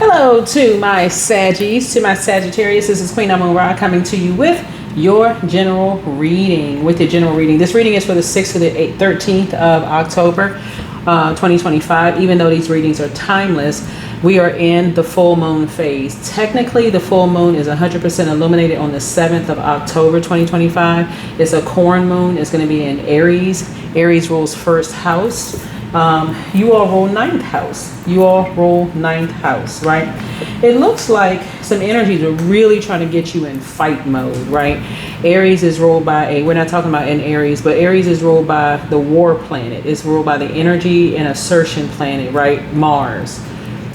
Hello to my Saggies, to my Sagittarius. This is Queen Moon Ra coming to you with your general reading. This reading is for the 6th to the 13th of October 2025. Even though these readings are timeless, we are in the full moon phase. Technically, the full moon is 100% illuminated on the 7th of October 2025. It's a corn moon. It's going to be in Aries. Aries rules first house. You all rule ninth house. Right? It looks like some energies are really trying to get you in fight mode, right? Aries is ruled by we're not talking about in Aries, but Aries is ruled by the war planet. It's ruled by the energy and assertion planet, right? Mars.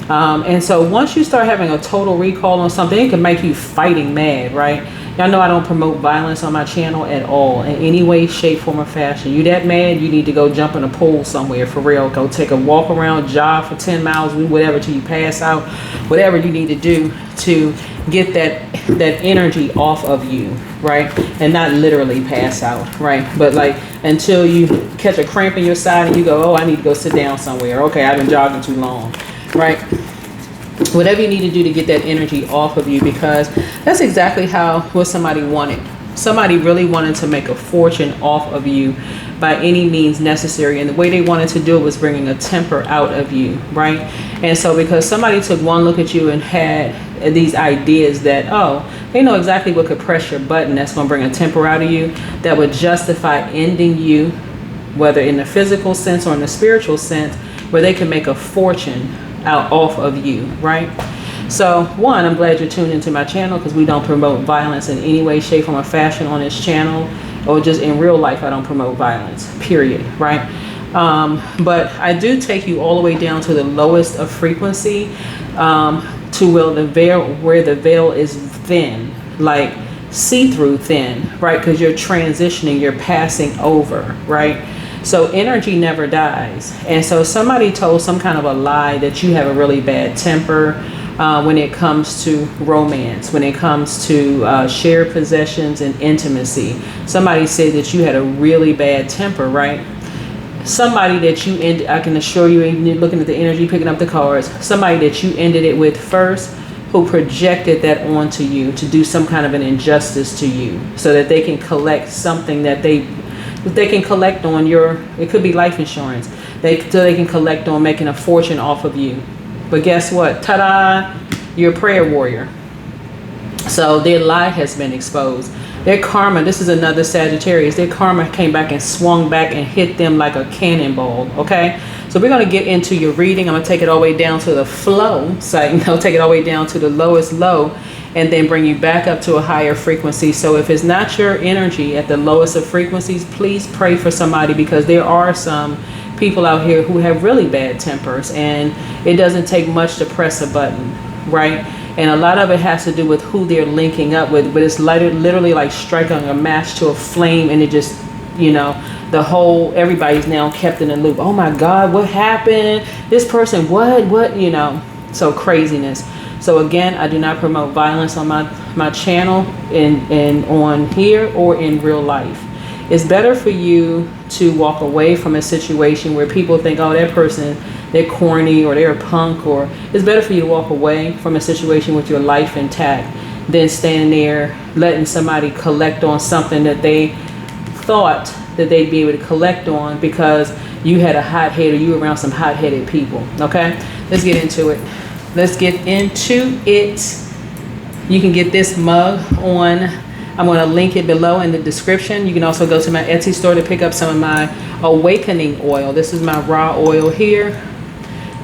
And so once you start having a total recall on something, it can make you fighting mad, right? Y'all know I don't promote violence on my channel at all in any way, shape, form, or fashion. You that mad, you need to go jump in a pool somewhere for real. Go take a walk around, jog for 10 miles, whatever till you pass out. Whatever you need to do to get that energy off of you, right? And not literally pass out, right? But like until you catch a cramp in your side and you go, oh, I need to go sit down somewhere. Okay, I've been jogging too long, right? Whatever you need to do to get that energy off of you, because that's exactly what somebody wanted. Somebody really wanted to make a fortune off of you by any means necessary, and the way they wanted to do it was bringing a temper out of you, right? And so because somebody took one look at you and had these ideas that, oh, they know exactly what could press your button that's going to bring a temper out of you, that would justify ending you, whether in the physical sense or in the spiritual sense, where they can make a fortune off of you, right? So one, I'm glad you're tuned into my channel, because we don't promote violence in any way, shape, form, or fashion on this channel, or just in real life. I don't promote violence, period, right? But I do take you all the way down to the lowest of frequency, to where the veil is thin, like see-through thin, right? Because you're transitioning, you're passing over, right? So energy never dies. And so somebody told some kind of a lie that you have a really bad temper when it comes to romance, when it comes to shared possessions and intimacy. Somebody said that you had a really bad temper, right? Somebody that I can assure you, looking at the energy, picking up the cards, somebody that you ended it with first, who projected that onto you to do some kind of an injustice to you, so that they can collect something that they can collect on it could be life insurance. So they can collect on making a fortune off of you. But guess what? Ta-da! You're a prayer warrior. So their lie has been exposed. Their karma, this is another Sagittarius, their karma came back and swung back and hit them like a cannonball, okay? So we're going to get into your reading. I'm going to take it all the way down to the flow site. I'll take it all the way down to the lowest low, and then bring you back up to a higher frequency. So if it's not your energy at the lowest of frequencies, please pray for somebody, because there are some people out here who have really bad tempers, and it doesn't take much to press a button, right? And a lot of it has to do with who they're linking up with, but it's literally like striking a match to a flame, and it just, everybody's now kept in a loop. Oh my God, what happened? This person, what, so craziness. So again, I do not promote violence on my channel and on here or in real life. It's better for you to walk away from a situation where people think, oh, that person, they're corny or they're a punk, or it's better for you to walk away from a situation with your life intact than standing there letting somebody collect on something that they thought that they'd be able to collect on because you had a hot head, or you were around some hot-headed people. Okay, let's get into it. You can get this mug on, I'm going to link it below in the description. You can also go to my Etsy store to pick up some of my awakening oil. This is my raw oil here,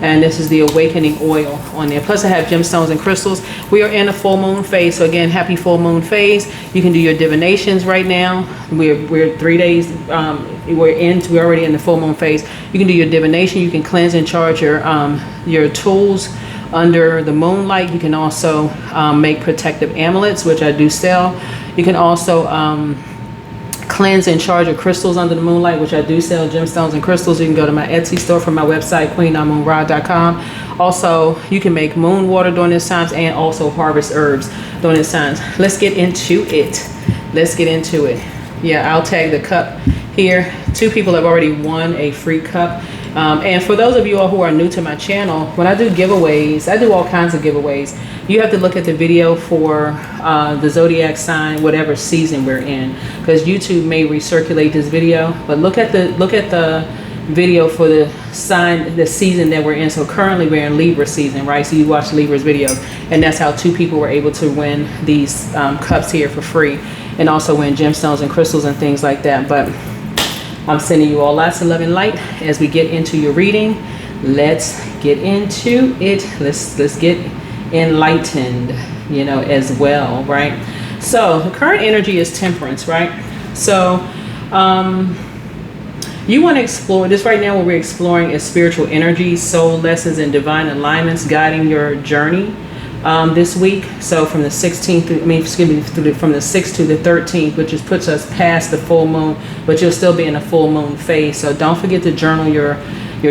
and this is the awakening oil on there. Plus I have gemstones and crystals. We are in a full moon phase, so again, happy full moon phase. You can do your divinations right now. We're 3 days, we're already in the full moon phase. You can do your divination. You can cleanse and charge your tools under the moonlight. You can also make protective amulets, which I do sell. You can also cleanse and charge your crystals under the moonlight, which I do sell, gemstones and crystals. You can go to my Etsy store from my website, queenmoonra.com. Also, you can make moon water during this times, and also harvest herbs during this times. Let's get into it. Yeah, I'll tag the cup here. 2 people have already won a free cup, And for those of you all who are new to my channel, when I do giveaways, I do all kinds of giveaways. You have to look at the video for the zodiac sign, whatever season we're in, because YouTube may recirculate this video. But look at the video for the sign, the season that we're in. So currently we're in Libra season, right? So you watch Libra's videos, and that's how 2 people were able to win these cups here for free, and also win gemstones and crystals and things like that. But I'm sending you all lots of love and light as we get into your reading. Let's get into it. Let's get enlightened, you know, as well, right? So the current energy is temperance, right? So you want to explore this right now. What we're exploring is spiritual energy, soul lessons, and divine alignments guiding your journey this week. So from the 16th, from the 6th to the 13th, which just puts us past the full moon, but you'll still be in a full moon phase. So don't forget to journal your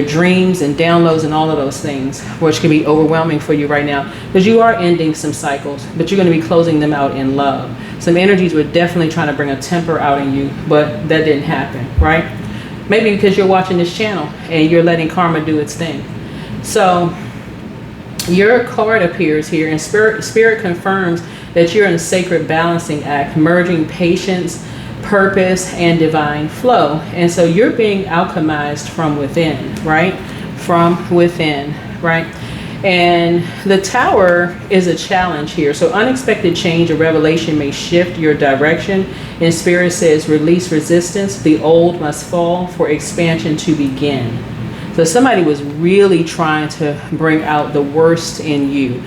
dreams and downloads and all of those things, which can be overwhelming for you right now, because you are ending some cycles, but you're going to be closing them out in love. Some energies were definitely trying to bring a temper out in you, but that didn't happen, right? Maybe because you're watching this channel and you're letting karma do its thing. So your card appears here, and spirit confirms that you're in a sacred balancing act, merging patience, purpose, and divine flow. And so you're being alchemized from within, right? From within, right? And the Tower is a challenge here. So unexpected change or revelation may shift your direction. And Spirit says, release resistance. The old must fall for expansion to begin. So somebody was really trying to bring out the worst in you.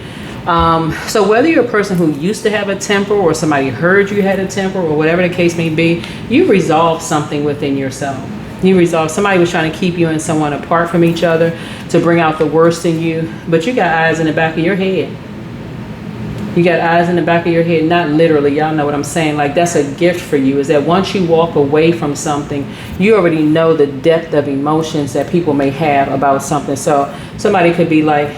So whether you're a person who used to have a temper, or somebody heard you had a temper, or whatever the case may be, you resolved something within yourself. You resolved, somebody was trying to keep you and someone apart from each other to bring out the worst in you, but you got eyes in the back of your head. You got eyes in the back of your head, not literally, y'all know what I'm saying. Like, that's a gift for you, is that once you walk away from something, you already know the depth of emotions that people may have about something. So somebody could be like,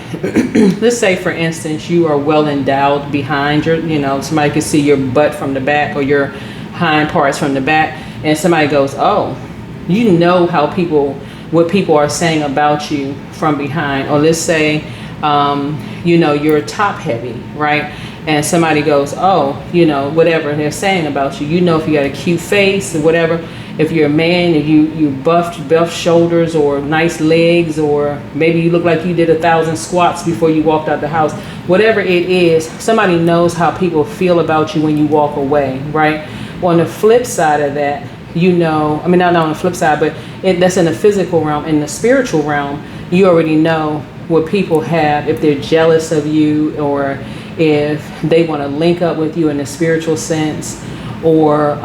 let's say for instance, you are well endowed behind your, you know, somebody could see your butt from the back or your hind parts from the back, and somebody goes, oh, you know how what people are saying about you from behind. Or let's say, you know, you're top heavy, right? And somebody goes, oh, you know, whatever they're saying about you. You know, if you got a cute face or whatever, if you're a man and you buff shoulders or nice legs, or maybe you look like you did 1,000 squats before you walked out the house, whatever it is, somebody knows how people feel about you when you walk away, right? On the flip side of that, you know, I mean, not on the flip side, but that's in the physical realm. In the spiritual realm, you already know what people have, if they're jealous of you, or if they want to link up with you in a spiritual sense, or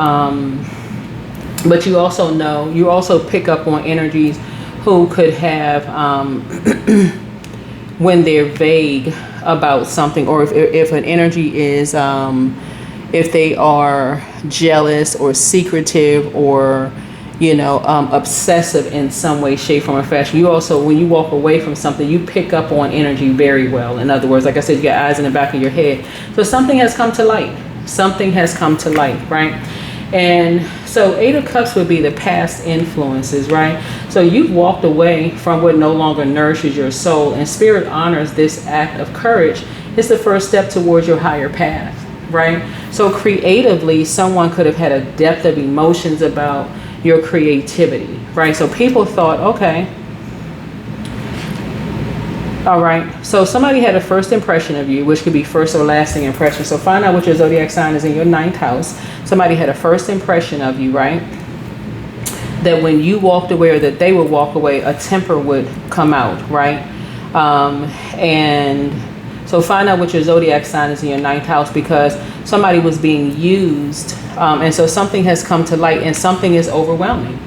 but you also know, you also pick up on energies who could have when they're vague about something, or if an energy is if they are jealous or secretive, or you know, obsessive in some way, shape, form, or fashion. You also, when you walk away from something, you pick up on energy very well. In other words, like I said, you got eyes in the back of your head. So something has come to light. Something has come to light, right? And so 8 of Cups would be the past influences, right? So you've walked away from what no longer nourishes your soul, and Spirit honors this act of courage. It's the first step towards your higher path, right? So creatively, someone could have had a depth of emotions about your creativity, right? So people thought, okay, all right, so somebody had a first impression of you, which could be first or lasting impression. So find out what your zodiac sign is in your 9th house. Somebody had a first impression of you, right? That when you walked away, or that they would walk away, a temper would come out, right? And so find out what your zodiac sign is in your 9th house, because somebody was being used. And so something has come to light, and something is overwhelming.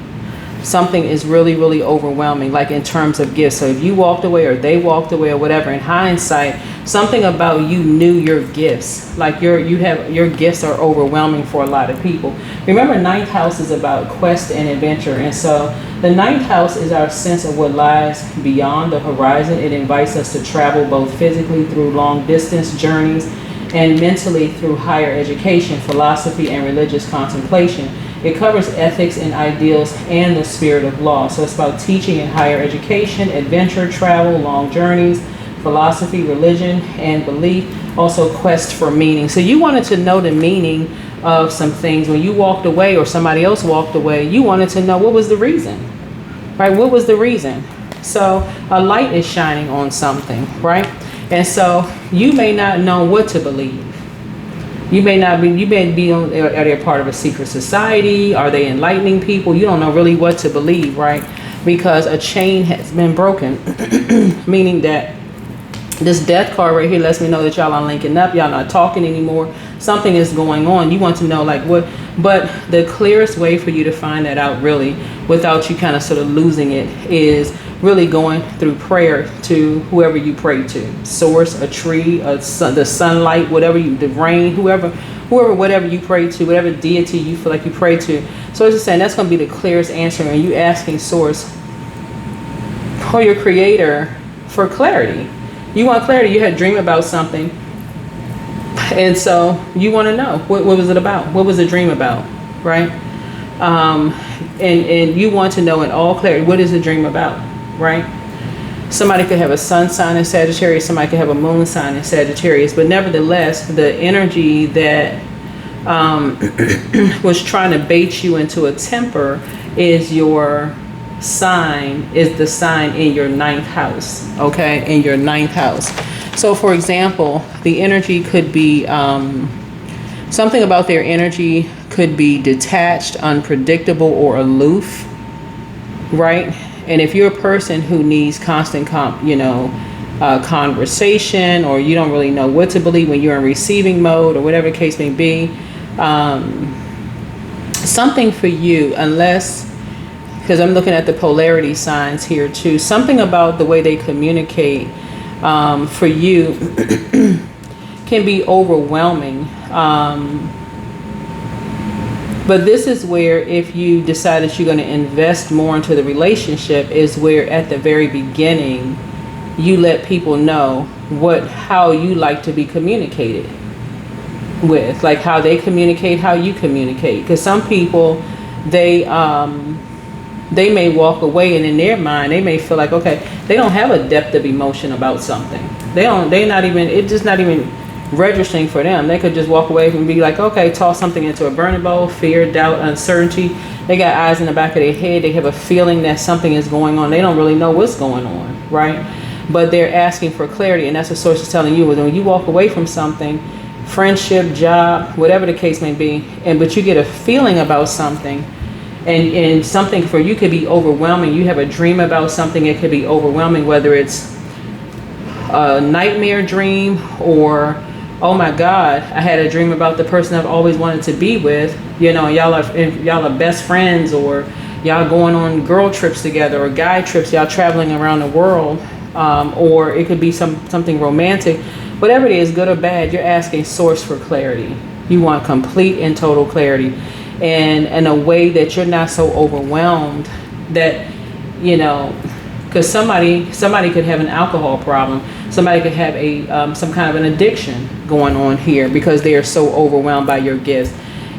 Something is really, really overwhelming, like in terms of gifts. So if you walked away, or they walked away, or whatever, in hindsight, something about you knew your gifts. Like your gifts are overwhelming for a lot of people. Remember, 9th house is about quest and adventure. And so the 9th house is our sense of what lies beyond the horizon. It invites us to travel both physically through long distance journeys, and mentally through higher education, philosophy, and religious contemplation. It covers ethics and ideals and the spirit of law. So it's about teaching in higher education, adventure, travel, long journeys, philosophy, religion, and belief. Also quest for meaning. So you wanted to know the meaning of some things. When you walked away or somebody else walked away, you wanted to know what was the reason, right? What was the reason? So a light is shining on something, right? And so you may not know what to believe. You may be on, are they a part of a secret society? Are they enlightening people? You don't know really what to believe, right? Because a chain has been broken, meaning that this death card right here lets me know that y'all are linking up. Y'all not talking anymore. Something is going on. You want to know like what, but the clearest way for you to find that out really without you kind of sort of losing it is really going through prayer to whoever you pray to, source, a tree, the sunlight, whatever the rain, whatever you pray to, whatever deity you feel like you pray to. So it's just saying that's going to be the clearest answer, and you asking source or your creator for clarity. You want clarity. You had a dream about something, and so you want to know what was it about? What was the dream about, right? And you want to know in all clarity, what is the dream about? Right? Somebody could have a sun sign in Sagittarius, somebody could have a moon sign in Sagittarius, but nevertheless, the energy that was trying to bait you into a temper is your sign, is the sign in your 9th house, okay? In your 9th house. So for example, the energy could be, something about their energy could be detached, unpredictable, or aloof, right? And if you're a person who needs constant, conversation, or you don't really know what to believe when you're in receiving mode or whatever the case may be, something for you, unless, because I'm looking at the polarity signs here too, something about the way they communicate for you can be overwhelming. But this is where, if you decide that you're going to invest more into the relationship, is where at the very beginning you let people know how you like to be communicated with, like how they communicate, how you communicate. Because some people, they may walk away, and in their mind they may feel like, okay, they don't have a depth of emotion about something. It's just not even registering for them. They could just walk away and be like, okay, toss something into a burning bowl, fear, doubt, uncertainty. They got eyes in the back of their head. They have a feeling that something is going on. They don't really know what's going on, right? But they're asking for clarity, and that's what source is telling you. When you walk away from something, friendship, job, whatever the case may be, but you get a feeling about something, and something for you could be overwhelming. You have a dream about something, it could be overwhelming, whether it's a nightmare dream or, oh my God, I had a dream about the person I've always wanted to be with. Y'all are best friends, or y'all going on girl trips together, or guy trips, y'all traveling around the world, or it could be something romantic. Whatever it is, good or bad, you're asking source for clarity. You want complete and total clarity, and in a way that you're not so overwhelmed that, because somebody could have an alcohol problem. Somebody could have some kind of an addiction going on here because they are so overwhelmed by your gifts.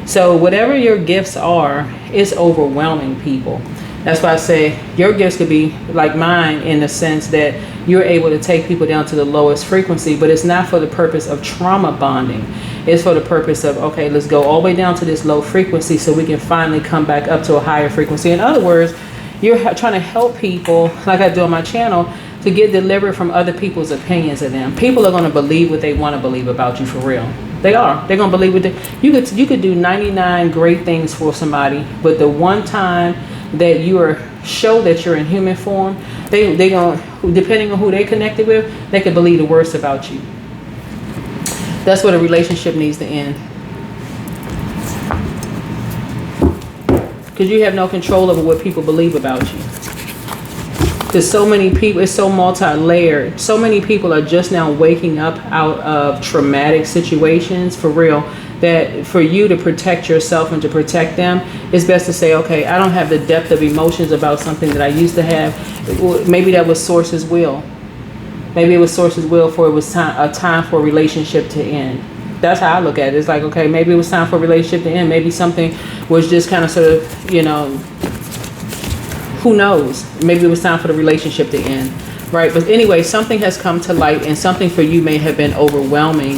So whatever your gifts are, it's overwhelming people. That's why I say your gifts could be like mine, in the sense that you're able to take people down to the lowest frequency, but it's not for the purpose of trauma bonding. It's for the purpose of, okay, let's go all the way down to this low frequency so we can finally come back up to a higher frequency. In other words, you're trying to help people, like I do on my channel, to get delivered from other people's opinions of them. People are going to believe what they want to believe about you, for real. They are. They're going to believe what you could do 99 great things for somebody, but the one time that show that you're in human form, they going, depending on who they connected with, they could believe the worst about you. That's what a relationship needs to end. Because you have no control over what people believe about you. Because so many people, it's so multi-layered. So many people are just now waking up out of traumatic situations, for real, that for you to protect yourself and to protect them, it's best to say, okay, I don't have the depth of emotions about something that I used to have. Maybe that was Source's will. Maybe it was Source's will for it was a time for a relationship to end. That's how I look at it. It's like, okay, maybe it was time for a relationship to end. Maybe something was just kind of sort of, you know, who knows? Maybe it was time for the relationship to end, right? But anyway, something has come to light, and something for you may have been overwhelming,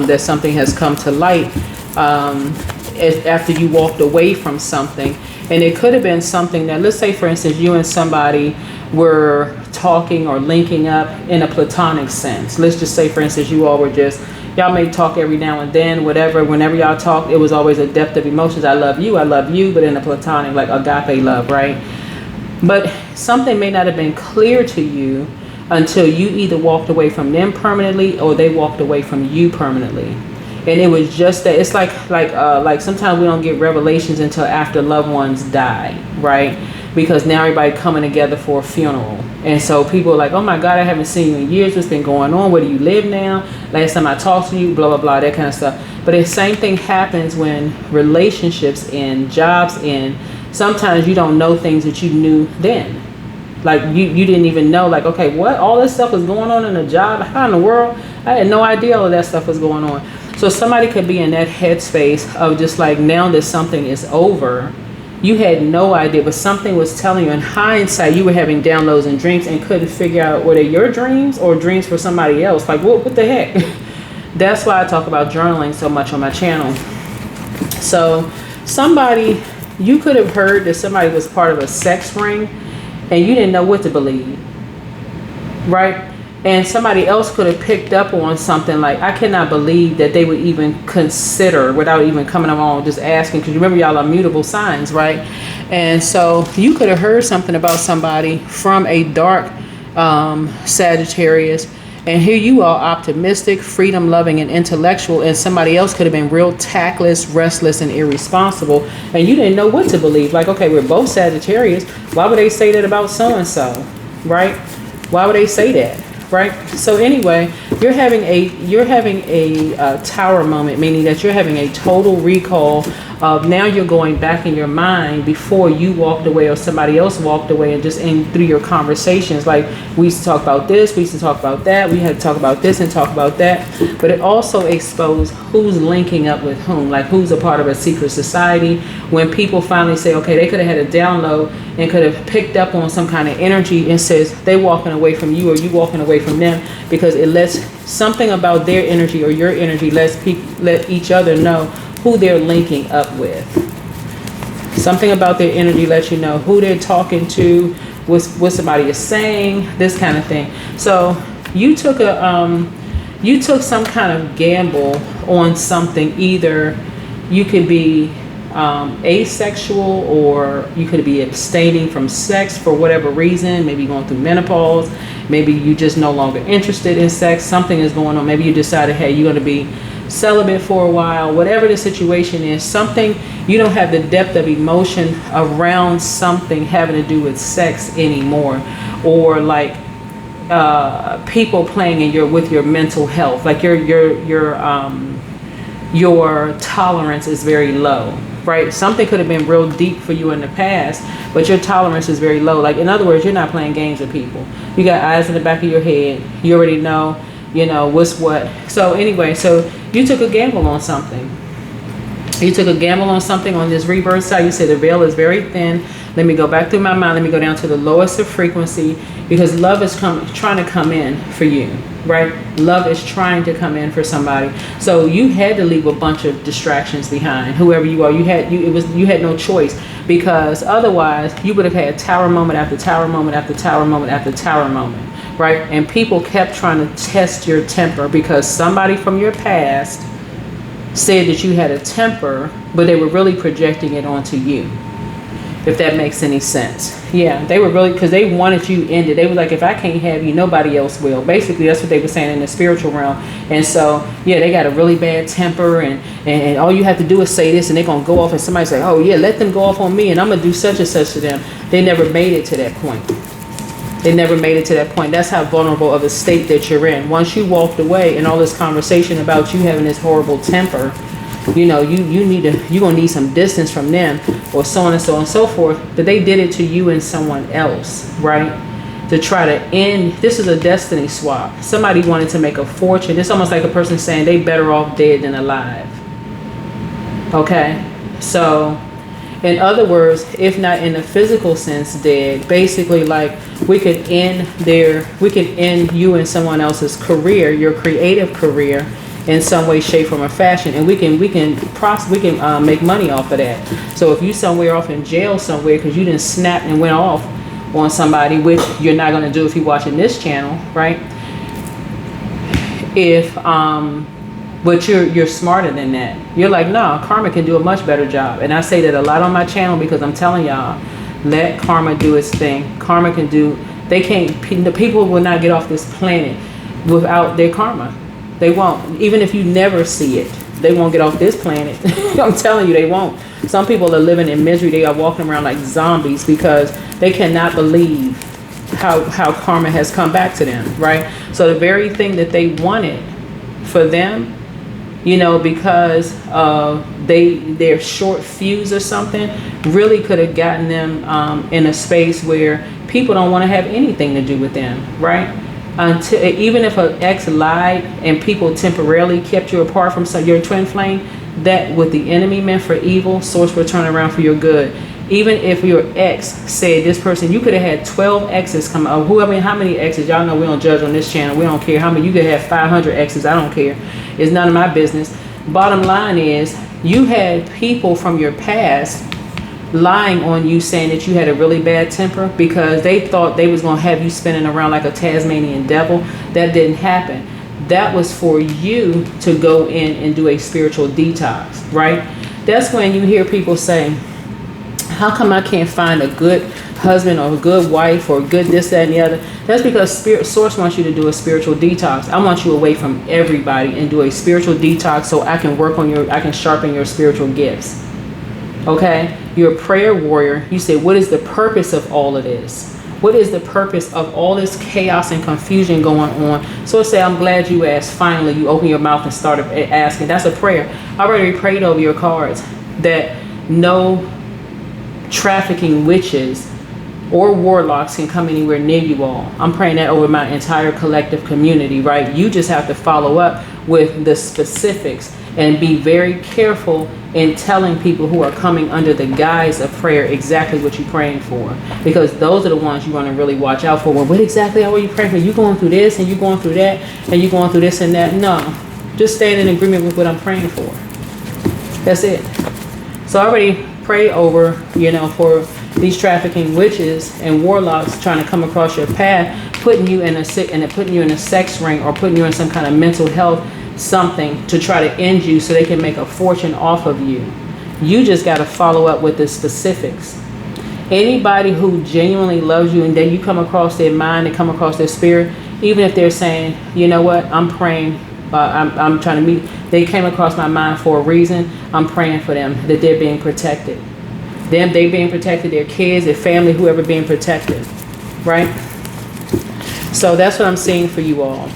that something has come to light after you walked away from something. And it could have been something that, let's say, for instance, you and somebody were talking or linking up in a platonic sense. Let's just say, for instance, you all were just, y'all may talk every now and then, whatever. Whenever y'all talk, it was always a depth of emotions. I love you, but in a platonic, like agape love, right? But something may not have been clear to you until you either walked away from them permanently or they walked away from you permanently. And it was just that, it's like sometimes we don't get revelations until after loved ones die, right? Because now everybody coming together for a funeral. And so people are like, oh my God, I haven't seen you in years. What's been going on? Where do you live now? Last time I talked to you, blah, blah, blah, that kind of stuff. But the same thing happens when relationships end, jobs end. Sometimes you don't know things that you knew then. Like you didn't even know, like, okay, what? All this stuff was going on in the job? How in the world? I had no idea all of that stuff was going on. So somebody could be in that headspace of just like, now that something is over, you had no idea, but something was telling you. In hindsight, you were having downloads and dreams and couldn't figure out, were they your dreams or dreams for somebody else? Like, what the heck? That's why I talk about journaling so much on my channel. So somebody, you could have heard that somebody was part of a sex ring and you didn't know what to believe, right? And somebody else could have picked up on something like, I cannot believe that they would even consider, without even coming along, just asking, because remember, y'all are mutable signs, right? And so you could have heard something about somebody from a dark Sagittarius, and here you are, optimistic, freedom loving, and intellectual, and somebody else could have been real tactless, restless, and irresponsible, and you didn't know what to believe. Like, okay, we're both Sagittarius. Why would they say that about so-and-so, right? Why would they say that? Right. So anyway, you're having a tower moment, meaning that you're having a total recall of, now you're going back in your mind before you walked away or somebody else walked away, and just through your conversations, like, we used to talk about this, we used to talk about that, we had to talk about this and talk about that. But it also exposed who's linking up with whom, like who's a part of a secret society. When people finally say, okay, they could have had a download and could have picked up on some kind of energy, and says they walking away from you or you walking away from them, because it lets something about their energy or your energy let each other know who they're linking up with. Something about their energy lets you know who they're talking to, what somebody is saying, this kind of thing. So you took some kind of gamble on something. Either you could be asexual, or you could be abstaining from sex for whatever reason. Maybe going through menopause, maybe you just no longer interested in sex. Something is going on. Maybe you decided, hey, you're going to be celibate for a while. Whatever the situation is, something, you don't have the depth of emotion around something having to do with sex anymore, or like people playing with your mental health. Like your tolerance is very low, right? Something could have been real deep for you in the past, but your tolerance is very low. Like, in other words, you're not playing games with people. You got eyes in the back of your head. You already know, what's what. So anyway, so you took a gamble on something. You took a gamble on something on this rebirth side. You said the veil is very thin. Let me go back through my mind. Let me go down to the lowest of frequency, because love is trying to come in for you, right? Love is trying to come in for somebody. So you had to leave a bunch of distractions behind. Whoever you are, you had no choice, because otherwise you would have had tower moment after tower moment after tower moment after tower moment, right? And people kept trying to test your temper, because somebody from your past said that you had a temper, but they were really projecting it onto you, if that makes any sense. Yeah, they were really, because they wanted you ended. They were like, if I can't have you, nobody else will. Basically, that's what they were saying in the spiritual realm. And so, yeah, they got a really bad temper, and all you have to do is say this, and they're going to go off, and somebody say, oh, yeah, let them go off on me, and I'm going to do such and such to them. They never made it to that point. They never made it to that point. That's how vulnerable of a state that you're in. Once you walked away, and all this conversation about you having this horrible temper, you're gonna need some distance from them, or so on and so on and so forth. But they did it to you and someone else, right? to try to end. This is a destiny swap. Somebody wanted to make a fortune. It's almost like a person saying they better off dead than alive. Okay, so in other words, if not in the physical sense dead, basically like we could end you and someone else's career, your creative career, in some way, shape, form, or fashion, and we can make money off of that. So if you somewhere off in jail somewhere because you didn't snap and went off on somebody, which you're not going to do if you're watching this channel, right? But you're smarter than that. You're like, no, karma can do a much better job. And I say that a lot on my channel because I'm telling y'all, let karma do its thing. Karma can do, the people will not get off this planet without their karma. They won't. Even if you never see it, they won't get off this planet. I'm telling you, they won't. Some people are living in misery. They are walking around like zombies because they cannot believe how karma has come back to them, right? So the very thing that they wanted for them, you know, because they're short fuse or something, really could have gotten them in a space where people don't want to have anything to do with them, right? Until, even if an ex lied and people temporarily kept you apart from your twin flame, that what the enemy meant for evil, source will turn around for your good. Even if your ex said this person, you could have had 12 exes come out. How many exes? Y'all know we don't judge on this channel. We don't care how many. You could have 500 exes. I don't care. It's none of my business. Bottom line is, you had people from your past lying on you, saying that you had a really bad temper because they thought they was going to have you spinning around like a Tasmanian devil. That didn't happen. That was for you to go in and do a spiritual detox, right? That's when you hear people say, how come I can't find a good husband or a good wife or a good this, that, and the other? That's because Spirit Source wants you to do a spiritual detox. I want you away from everybody and do a spiritual detox so I can I can sharpen your spiritual gifts. Okay? You're a prayer warrior. You say, what is the purpose of all of this? What is the purpose of all this chaos and confusion going on? So say, I'm glad you asked. Finally, you open your mouth and started asking. That's a prayer. I already prayed over your cards that no trafficking witches or warlocks can come anywhere near you all. I'm praying that over my entire collective community, right? You just have to follow up with the specifics and be very careful in telling people who are coming under the guise of prayer exactly what you're praying for, because those are the ones you want to really watch out for. Well, what exactly are you praying for? You going through this and you going through that and you going through this and that? No, just stand in agreement with what I'm praying for. That's it. So I already pray over, you know, for these trafficking witches and warlocks trying to come across your path, putting you in a sex ring or putting you in some kind of mental health something to try to end you so they can make a fortune off of you. You just got to follow up with the specifics. Anybody who genuinely loves you and then you come across their mind and come across their spirit, even if they're saying, you know what, I'm praying, I'm trying to meet, they came across my mind for a reason, I'm praying for them, that they're being protected. Them, they being protected, their kids, their family, whoever being protected, right? So that's what I'm seeing for you all.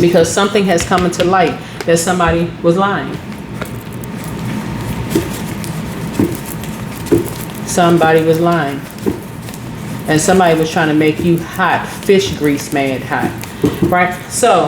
Because something has come into light that somebody was lying. Somebody was lying. And somebody was trying to make you hot, fish grease mad hot, right? So,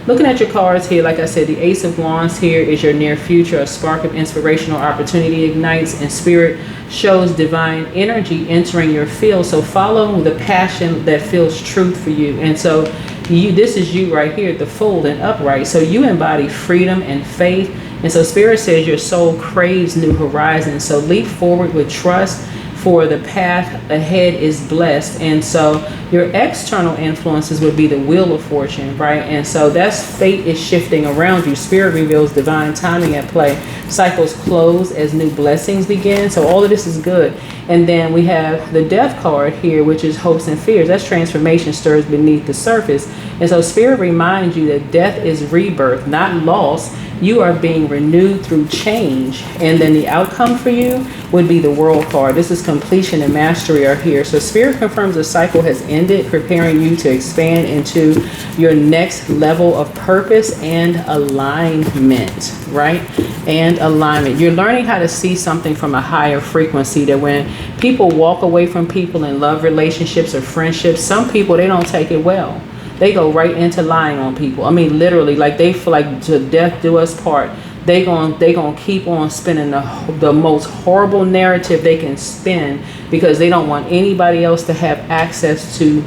looking at your cards here, like I said, the Ace of Wands here is your near future. A spark of inspirational opportunity ignites, and Spirit shows divine energy entering your field. So follow the passion that feels truth for you. And so this is you right here, the Fool and upright. So you embody freedom and faith. And so Spirit says your soul craves new horizons. So leap forward with trust, for the path ahead is blessed. And so your external influences would be the wheel of fortune, right? And so that's fate is shifting around you. Spirit reveals divine timing at play. Cycles close as new blessings begin. So all of this is good. And then we have the Death card here, which is hopes and fears. That's transformation stirs beneath the surface. And so Spirit reminds you that death is rebirth, not loss. You are being renewed through change. And then the outcome for you would be the World card. This is completion and mastery are here. So Spirit confirms the cycle has ended, preparing you to expand into your next level of purpose and alignment, right? And alignment. You're learning how to see something from a higher frequency, that when people walk away from people in love relationships or friendships, some people, they don't take it well. They go right into lying on people. I mean, literally, like they feel like to death do us part. They gonna keep on spinning the most horrible narrative they can spin, because they don't want anybody else to have access to,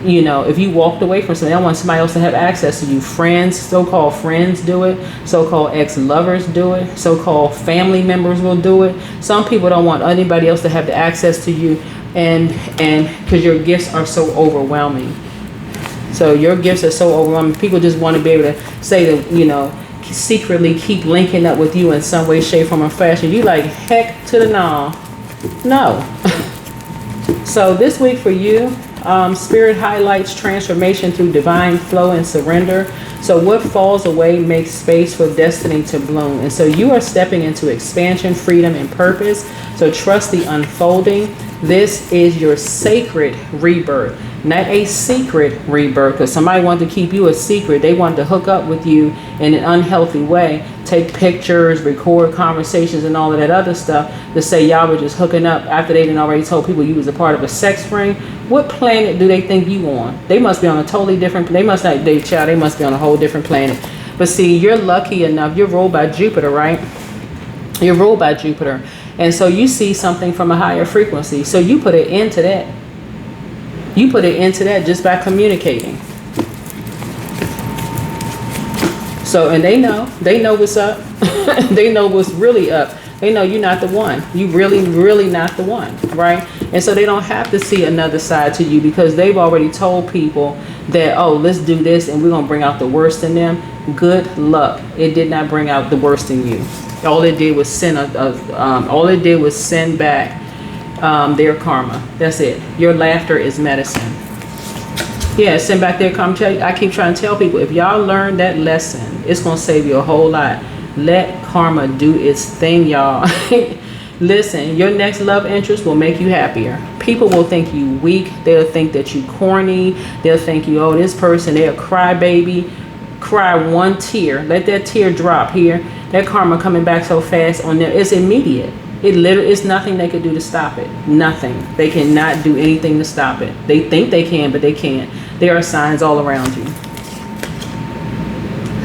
you know, if you walked away from somebody, they don't want somebody else to have access to you. Friends, so-called friends do it. So-called ex-lovers do it. So-called family members will do it. Some people don't want anybody else to have the access to you, and because your gifts are so overwhelming. So your gifts are so overwhelming. People just want to be able to say that, you know, secretly keep linking up with you in some way, shape, form, or fashion. You like, heck to the no. So this week for you, Spirit highlights transformation through divine flow and surrender. So what falls away makes space for destiny to bloom. And so you are stepping into expansion, freedom, and purpose. So trust the unfolding. This is your sacred rebirth, not a secret rebirth, because somebody wanted to keep you a secret. They wanted to hook up with you in an unhealthy way, take pictures, record conversations, and all of that other stuff to say y'all were just hooking up after they didn't already told people you was a part of a sex ring. What planet do they think you on? They must be on a totally different, they must be on a whole different planet. But see, you're lucky enough, you're ruled by Jupiter, right? You're ruled by Jupiter. And so you see something from a higher frequency. So you put an end to that. You put an end to that just by communicating. So, and they know what's up. They know what's really up. They know you're not the one. You really not the one, right? And so they don't have to see another side to you, because they've already told people that, oh, let's do this and we're going to bring out the worst in them. Good luck. It did not bring out the worst in you. All it did was send back their karma. That's it. Your laughter is medicine. Yeah, send back their karma. I keep trying to tell people, if y'all learn that lesson, it's going to save you a whole lot. Let karma do its thing, y'all. Listen, your next love interest will make you happier. People will think you weak. They'll think that you corny. They'll think you, oh, this person, they'll cry baby. Cry one tear. Let that tear drop here. That karma coming back so fast on them. It's immediate. It's nothing they could do to stop it. Nothing. They cannot do anything to stop it. They think they can, but they can't. There are signs all around you.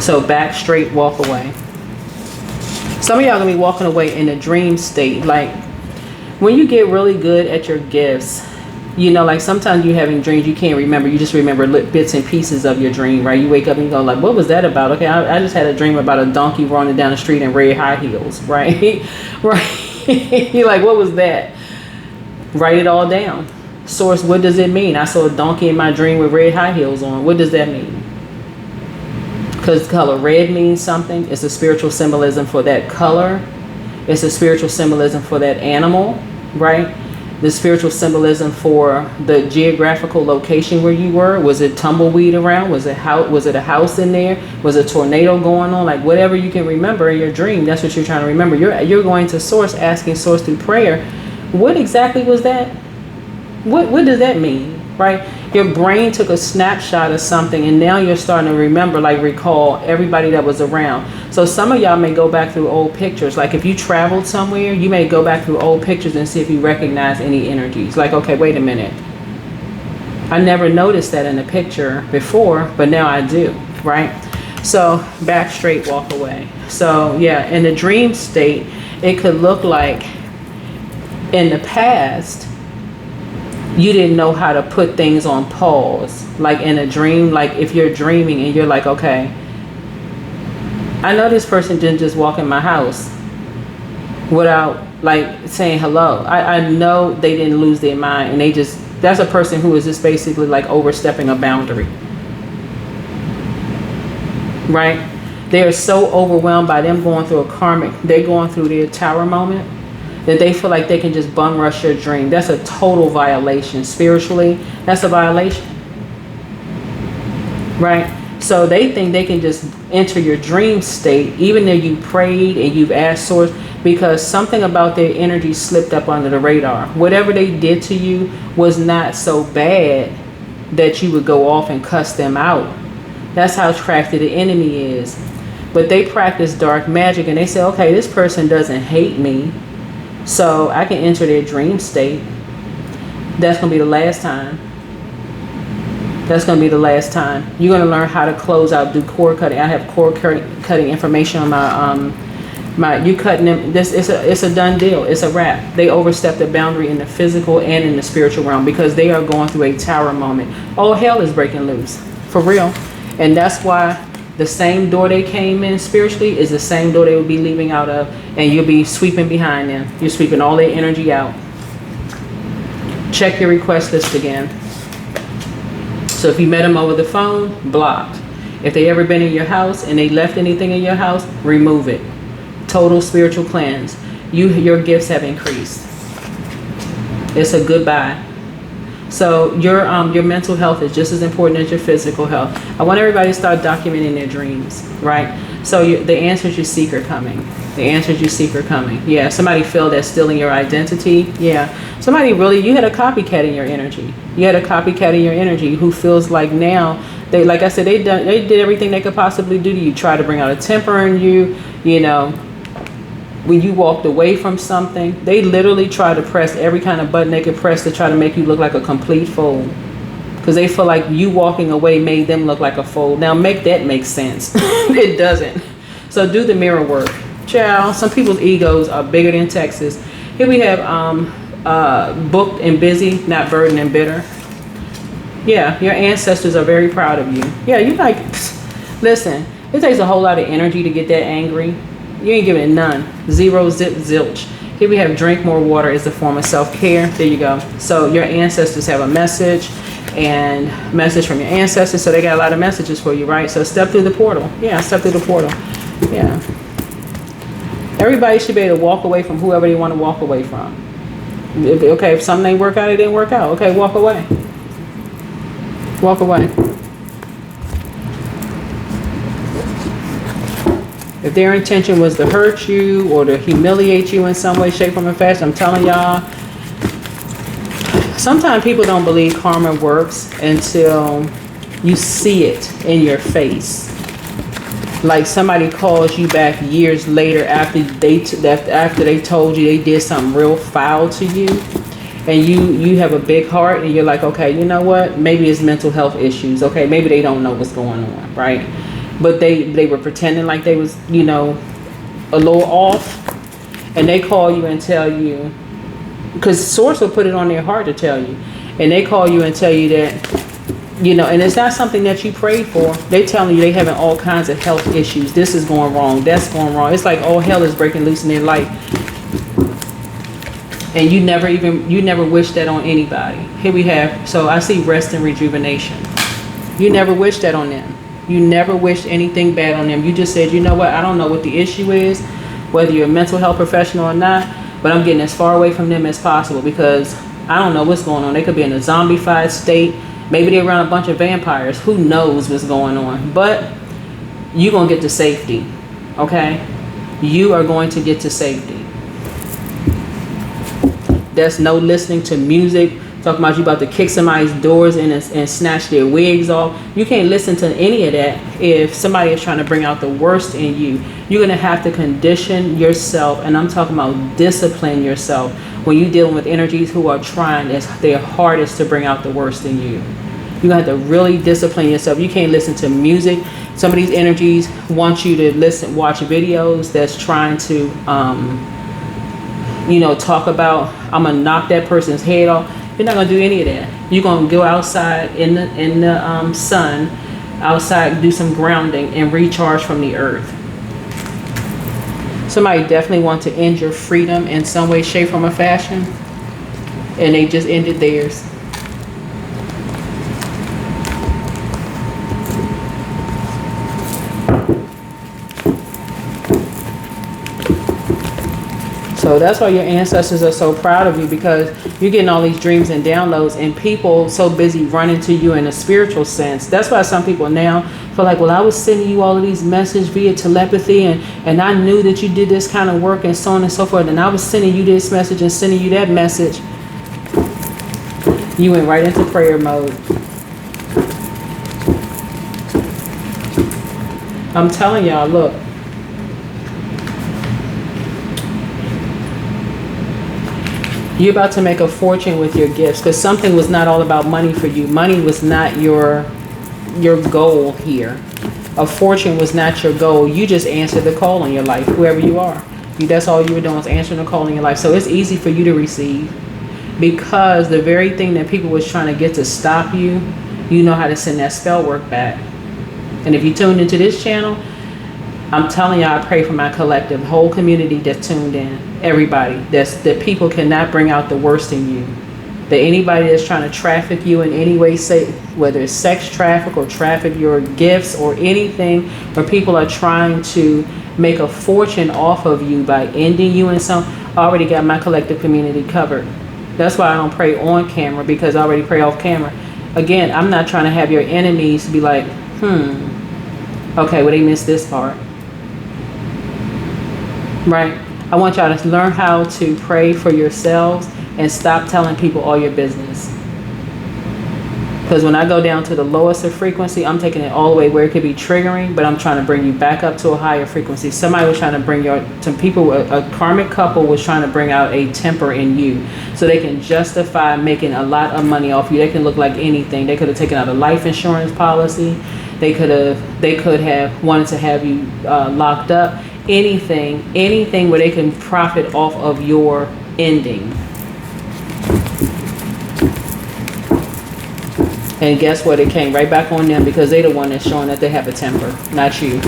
So back straight, walk away. Some of y'all gonna be walking away in a dream state. Like when you get really good at your gifts, you know, like sometimes you're having dreams you can't remember. You just remember bits and pieces of your dream, right? You wake up and you go like, what was that about? Okay, I just had a dream about a donkey running down the street in red high heels, right? Right. You're like, what was that? Write it all down. Source, what does it mean? I saw a donkey in my dream with red high heels on. What does that mean? Because color red means something. It's a spiritual symbolism for that color. It's a spiritual symbolism for that animal, right? The spiritual symbolism for the geographical location where you were. Was it tumbleweed around? Was it a house in there? Was a tornado going on? Like whatever you can remember in your dream, that's what you're trying to remember. You're going to source, asking source through prayer. What exactly was that? What does that mean? Right? Your brain took a snapshot of something and now you're starting to remember, like recall everybody that was around. So some of y'all may go back through old pictures. Like if you traveled somewhere, you may go back through old pictures and see if you recognize any energies. Like, okay, wait a minute. I never noticed that in the picture before, but now I do, right? So back straight, walk away. So yeah, in the dream state, it could look like in the past, you didn't know how to put things on pause. Like in a dream, like if you're dreaming and you're like, okay, I know this person didn't just walk in my house without like saying hello. I know they didn't lose their mind and that's a person who is just basically like overstepping a boundary. Right? They are so overwhelmed by them going through they're going through their tower moment, that they feel like they can just bum rush your dream. That's a total violation. Spiritually, that's a violation. Right? So they think they can just enter your dream state, even though you prayed and you've asked source, because something about their energy slipped up under the radar. Whatever they did to you was not so bad that you would go off and cuss them out. That's how crafty the enemy is. But they practice dark magic and they say, okay, this person doesn't hate me, so I can enter their dream state. That's going to be the last time. That's going to be the last time. You're going to learn how to close out, do cord cutting. I have cord cutting information on you cutting them. It's a done deal. It's a wrap. They overstep the boundary in the physical and in the spiritual realm because they are going through a tower moment. All hell is breaking loose, for real. And that's why the same door they came in spiritually is the same door they will be leaving out of, and you'll be sweeping behind them. You're sweeping all their energy out. Check your request list again. So if you met them over the phone, blocked. If they ever been in your house and they left anything in your house, remove it. Total spiritual cleanse. Your gifts have increased. It's a goodbye. So your mental health is just as important as your physical health. I want everybody to start documenting their dreams, right? So the answers you seek are coming. The answers you seek are coming. Yeah, somebody felt that stealing your identity. Yeah, somebody really, you had a copycat in your energy. You had a copycat in your energy who feels like now, they, like I said, they did everything they could possibly do to you. Try to bring out a temper in you, you know. When you walked away from something, they literally try to press every kind of button they could press to try to make you look like a complete fool. Because they feel like you walking away made them look like a fool. Now make that make sense. It doesn't. So do the mirror work. Child, some people's egos are bigger than Texas. Here we have booked and busy, not burdened and bitter. Yeah, your ancestors are very proud of you. Yeah, you like, listen, it takes a whole lot of energy to get that angry. You ain't giving it none. Zero, zip, zilch. Here we have drink more water as a form of self-care. There you go. So your ancestors have a message and message from your ancestors. So they got a lot of messages for you, right? So step through the portal. Yeah, step through the portal. Yeah. Everybody should be able to walk away from whoever they want to walk away from. Okay, if something ain't work out, it didn't work out. Okay, walk away. Walk away. If their intention was to hurt you or to humiliate you in some way, shape, form, or fashion, I'm telling y'all, sometimes people don't believe karma works until you see it in your face. Like somebody calls you back years later after they told you they did something real foul to you, and you have a big heart and you're like, okay, you know what? Maybe it's mental health issues. Okay, maybe they don't know what's going on, right? But they were pretending like they was, you know, a little off, and they call you and tell you, because source will put it on their heart to tell you, and they call you and tell you that, you know, and it's not something that you prayed for. They telling you they having all kinds of health issues. This is going wrong. That's going wrong. It's like all hell is breaking loose in their life, and you never wish that on anybody. Here we have, so I see rest and rejuvenation. You never wish that on them. You never wished anything bad on them. You just said, you know what, I don't know what the issue is, whether you're a mental health professional or not, but I'm getting as far away from them as possible because I don't know what's going on. They could be in a zombified state. Maybe they're around a bunch of vampires. Who knows what's going on? But you're going to get to safety, okay? You are going to get to safety. There's no listening to music. Talking about you about to kick somebody's doors in and snatch their wigs off. You can't listen to any of that if somebody is trying to bring out the worst in you. You're going to have to condition yourself, and I'm talking about discipline yourself when you're dealing with energies who are trying their hardest to bring out the worst in you. You're going to have to really discipline yourself. You can't listen to music. Some of these energies want you to watch videos that's trying to, you know, talk about, I'm going to knock that person's head off. You're not going to do any of that. You're going to go outside in the sun, outside, do some grounding and recharge from the earth. Somebody definitely wants to end your freedom in some way, shape, form, or fashion, and they just ended theirs. So that's why your ancestors are so proud of you, because you're getting all these dreams and downloads, and people so busy running to you in a spiritual sense. That's why some people now feel like, well, I was sending you all of these messages via telepathy, and I knew that you did this kind of work and so on and so forth, and I was sending you this message and sending you that message. You went right into prayer mode. I'm telling y'all, look. You're about to make a fortune with your gifts, because something was not all about money for you. Money was not your goal here. A fortune was not your goal. You just answered the call in your life, whoever you are. That's all you were doing, was answering the call in your life. So it's easy for you to receive, because the very thing that people was trying to get to stop you, you know how to send that spell work back. And if you tuned into this channel, I'm telling y'all, I pray for my collective, whole community that's tuned in. Everybody, that people cannot bring out the worst in you. That anybody that's trying to traffic you in any way, say whether it's sex traffic or traffic your gifts or anything, where people are trying to make a fortune off of you by ending you in some, I already got my collective community covered. That's why I don't pray on camera, because I already pray off camera. Again, I'm not trying to have your enemies be like, okay, well, they missed this part. Right? I want y'all to learn how to pray for yourselves and stop telling people all your business. Because when I go down to the lowest of frequency, I'm taking it all the way where it could be triggering, but I'm trying to bring you back up to a higher frequency. Somebody was trying to bring a karmic couple was trying to bring out a temper in you, so they can justify making a lot of money off you. They can look like anything. They could have taken out a life insurance policy. They could have wanted to have you locked up. Anything where they can profit off of your ending. And guess what? It came right back on them, because they're the one that's showing that they have a temper, not you.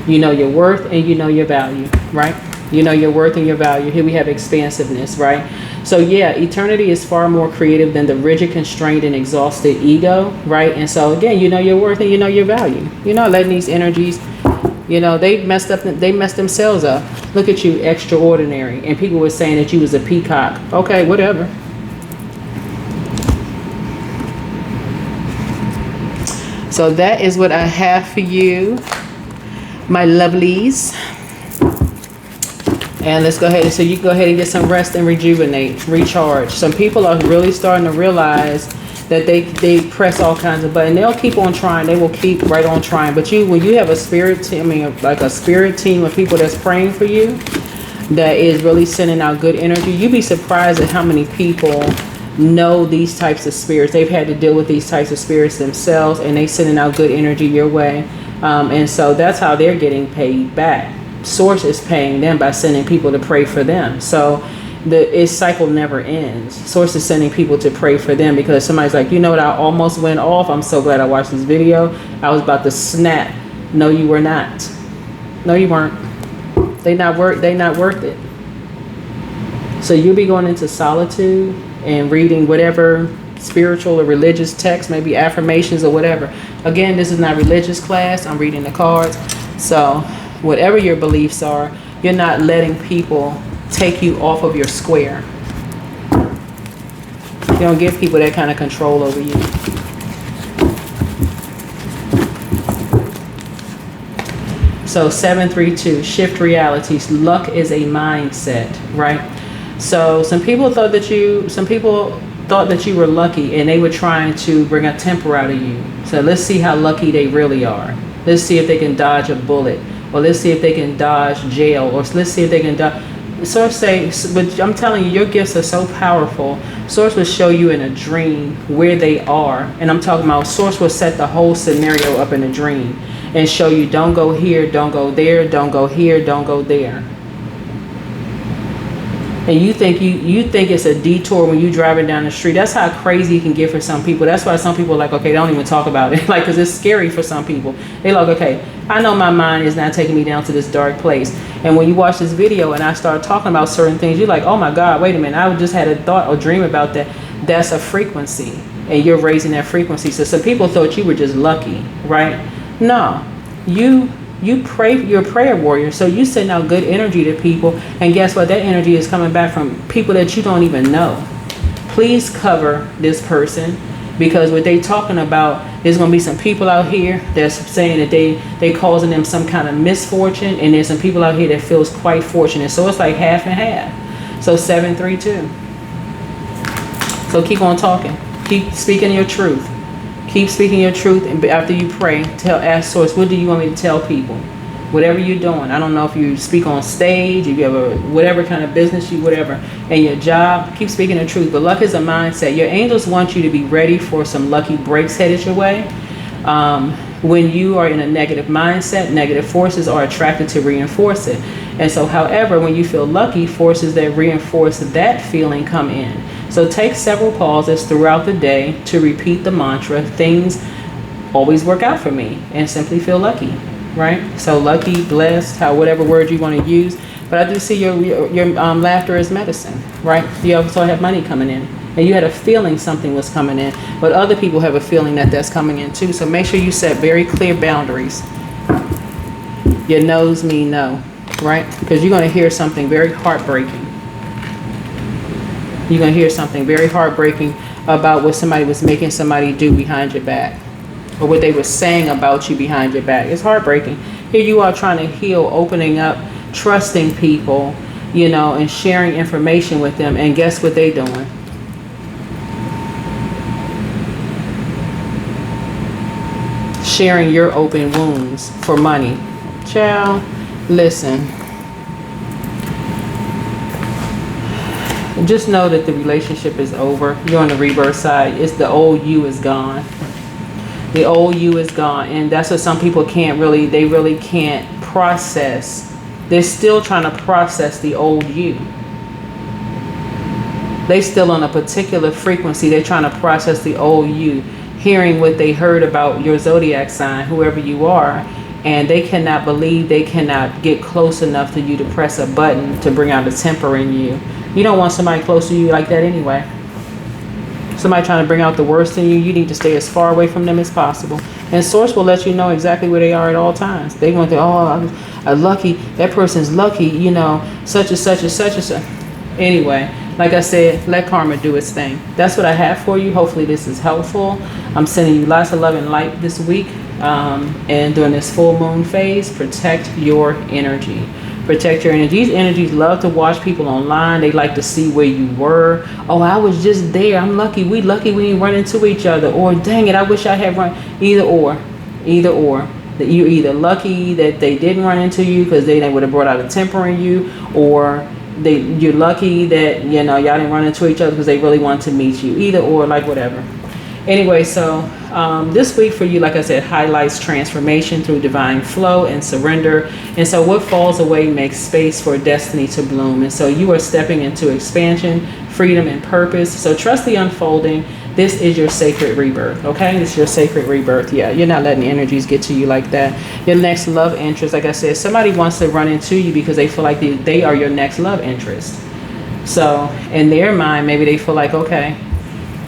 You know your worth and you know your value, right? You know your worth and your value. Here we have expansiveness, right? So yeah, eternity is far more creative than the rigid, constrained, and exhausted ego, right? And so again, you know your worth and you know your value. You're not letting these energies, they messed themselves up. Look at you, extraordinary. And people were saying that you was a peacock. Okay, whatever. So that is what I have for you, my lovelies. And let's go ahead. So you can go ahead and get some rest and rejuvenate, recharge. Some people are really starting to realize that they press all kinds of buttons. They'll keep on trying. They will keep right on trying. But when you have a spirit team, like a spirit team of people that's praying for you, that is really sending out good energy, you'd be surprised at how many people know these types of spirits. They've had to deal with these types of spirits themselves, and they sending out good energy your way. And so that's how they're getting paid back. Source is paying them by sending people to pray for them. So its cycle never ends. Source is sending people to pray for them, because somebody's like, you know what, I almost went off. I'm so glad I watched this video. I was about to snap. No, you were not. No, you weren't. They not worth it. So you'll be going into solitude and reading whatever spiritual or religious text, maybe affirmations or whatever. Again, this is not religious class. I'm reading the cards. So whatever your beliefs are, you're not letting people take you off of your square. You don't give people that kind of control over you. So 732, shift realities. Luck is a mindset, right? So some people thought that you were lucky, and they were trying to bring a temper out of you. So let's see how lucky they really are. Let's see if they can dodge a bullet, or let's see if they can dodge jail, or let's see if they can dodge. Source say, but I'm telling you, your gifts are so powerful. Source will show you in a dream where they are. And I'm talking about Source will set the whole scenario up in a dream and show you, don't go here, don't go there, don't go here, don't go there. And you think it's a detour when you're driving down the street. That's how crazy it can get for some people. That's why some people are like, okay, don't even talk about it. Like, because it's scary for some people. They're like, okay, I know my mind is not taking me down to this dark place. And when you watch this video and I start talking about certain things, you're like, oh my God, wait a minute. I just had a thought or dream about that. That's a frequency. And you're raising that frequency. So some people thought you were just lucky, right? No, you you pray, you're a prayer warrior, so you send out good energy to people, and guess what? That energy is coming back from people that you don't even know. Please cover this person, because what they talking about, there's going to be some people out here that's saying that they causing them some kind of misfortune, and there's some people out here that feels quite fortunate. So it's like half and half. So 732. So keep on talking. Keep speaking your truth. Keep speaking your truth, and after you pray, ask Source, what do you want me to tell people? Whatever you're doing. I don't know if you speak on stage, if you have a whatever kind of business whatever, and your job, keep speaking the truth. But luck is a mindset. Your angels want you to be ready for some lucky breaks headed your way. When you are in a negative mindset, negative forces are attracted to reinforce it. And so, however, when you feel lucky, forces that reinforce that feeling come in. So take several pauses throughout the day to repeat the mantra, things always work out for me, and simply feel lucky, right? So lucky, blessed, whatever word you want to use. But I do see your laughter is medicine, right? You also have money coming in, and you had a feeling something was coming in, but other people have a feeling that that's coming in too. So make sure you set very clear boundaries. Your no's mean no, right? Because you're going to hear something very heartbreaking. You're going to hear something very heartbreaking about what somebody was making somebody do behind your back, or what they were saying about you behind your back. It's heartbreaking. Here you are trying to heal, opening up, trusting people, you know, and sharing information with them. And guess what they're doing? Sharing your open wounds for money. Child, listen. Just know that the relationship is over. You're on the rebirth side. It's the old you is gone. The old you is gone. And that's what some people they really can't process. They're still trying to process the old you. They still on a particular frequency. They're trying to process the old you, hearing what they heard about your zodiac sign, whoever you are, and they cannot believe, they cannot get close enough to you to press a button to bring out a temper in you. You don't want somebody close to you like that anyway. Somebody trying to bring out the worst in you, you need to stay as far away from them as possible. And Source will let you know exactly where they are at all times. They want to, I'm lucky, that person's lucky, you know, such and such and such and such. Anyway, like I said, let karma do its thing. That's what I have for you. Hopefully this is helpful. I'm sending you lots of love and light this week. And during this full moon phase, protect your energy. Protect your energy. These energies love to watch people online. They like to see where you were. Oh, I was just there. I'm lucky. We didn't run into each other. Or dang it, I wish I had run. Either or. That you're either lucky that they didn't run into you because they would have brought out a temper in you, or you're lucky that, you know, y'all didn't run into each other because they really want to meet you. Either or, like whatever. Anyway, so this week for you, like I said, highlights transformation through divine flow and surrender. And so what falls away makes space for destiny to bloom. And so you are stepping into expansion, freedom, and purpose. So trust the unfolding. This is your sacred rebirth, okay? This is your sacred rebirth. Yeah, you're not letting the energies get to you like that. Your next love interest, like I said, somebody wants to run into you because they feel like they are your next love interest. So in their mind, maybe they feel like, okay,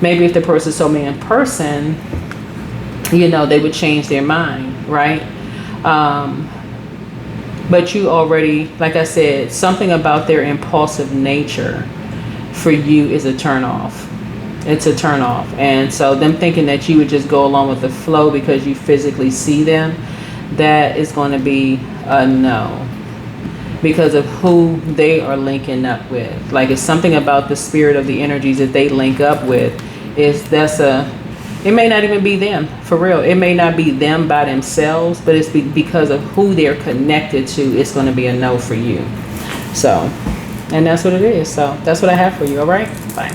maybe if the person saw me in person, you know, they would change their mind, right? But you already, like I said, something about their impulsive nature for you is a turnoff. It's a turnoff. And so them thinking that you would just go along with the flow because you physically see them, that is going to be a no. Because of who they are linking up with. Like, it's something about the spirit of the energies that they link up with. It may not even be them, for real. It may not be them by themselves, but it's because of who they're connected to. It's going to be a no for you. So, and that's what it is. So that's what I have for you. All right. Bye.